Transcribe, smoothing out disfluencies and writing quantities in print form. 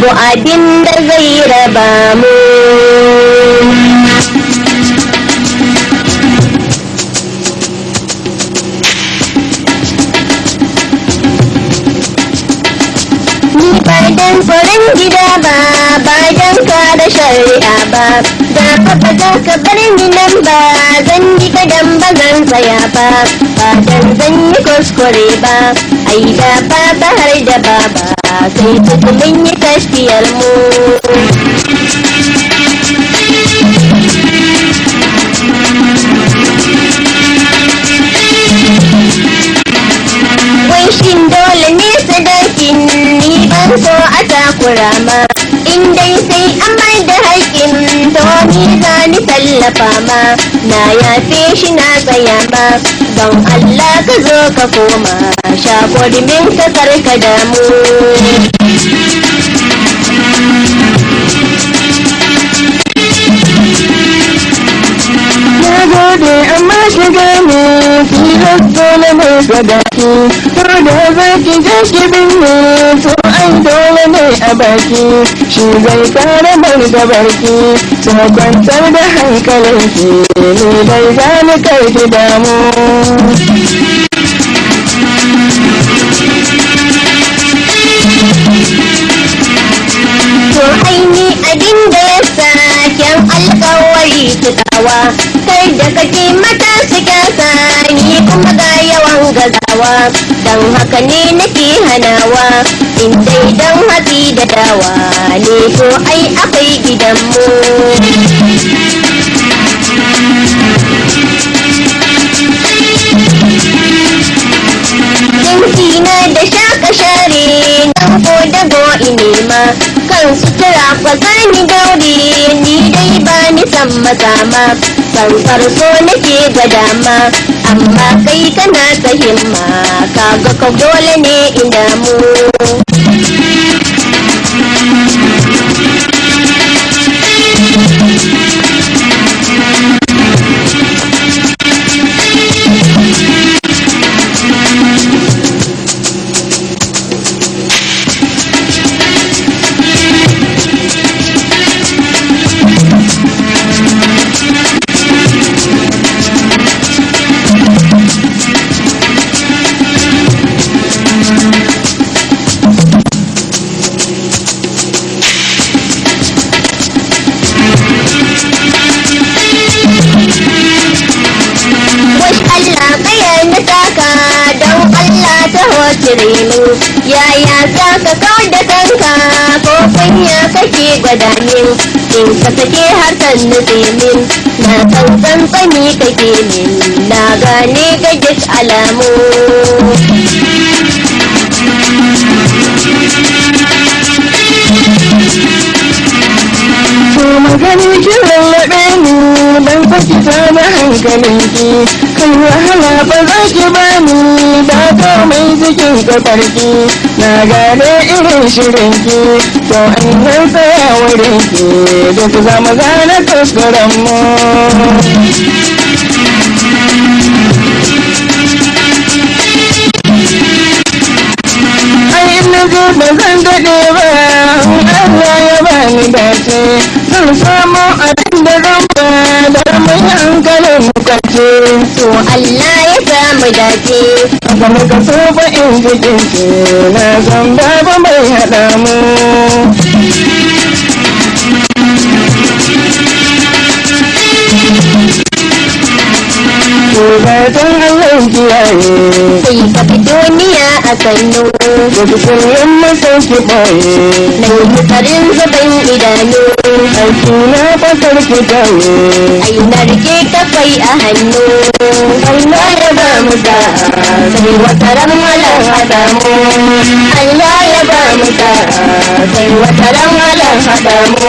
babu abin da zai raba mu. Badan tsoron gida ba, badan kare shari'a ba, da ba za ka bar ni nan ba, zan yi kadan ba zan tsaya ba, badan zan yi kuskure ba, ai da baba har da baba, sai tuku mun yi tafiyar mu. Wai shin dole ne sadakin ni ban so a takura ma, in dai sai an mai da haƙƙin to ni za ni tallafa ma, na yafe shi na tsaya ma, don Allah ka zo ka koma shakurmin ka karka damu. Na gode amma ki gane tilas dole ne sadaki, ko da za ki je ki binne to ai dole ne a baki, shi zai kare mai da barki, to kwantar da hankalinki ni dai za ni kai ki damu. To aini abin da ya sa kyan alkawari tukawa, kai da kake mata su kyasa ni kuma ga yawan gazawa, don haka ne nake hanawa, in dai don hatsi da dawa ne to ai akwai gidanmu. Jinkina da shaka share nan ko dago inema, kan sutura kwa zani daure ni dai ba ni san mazama, san farko nake ga dama, amma kai kana ta himma kaga ka dole ne in damu. Yaya za ka kau da kanka ko kunya kake gwada min, in ka sake harkar nutse min, na san tsantsani kake min, na gane ga duk alamu. Magani ki lallaɓe ni don saki na hankalinki, kan wahala ba za ki bani da komai cikin kafarki, na gane irin shirinki to an nan tsaya wurinki duk zama gane kuskuren mu. Ai na zo ba zan daɗe ba, Allah ya bani dace, zan samu abin da zan ba da mai hankalin mutace. To Allah ya samu dace, haka muka so ba in jikin ce, na san babu mai haɗa mu. Bukatun Allah kiyaye, sai ka fi duniya a sannu, da kusurin masau ki ɓoye, na yi tsarin zuban idanu, aiki na fasar ki taye, ai na rike kafai a hannu. Allah ya ba mu sa'a, Sai wata ran malar haɗa mu, Allah ya ba mu sa'a, sai wata ran malar haɗa mu.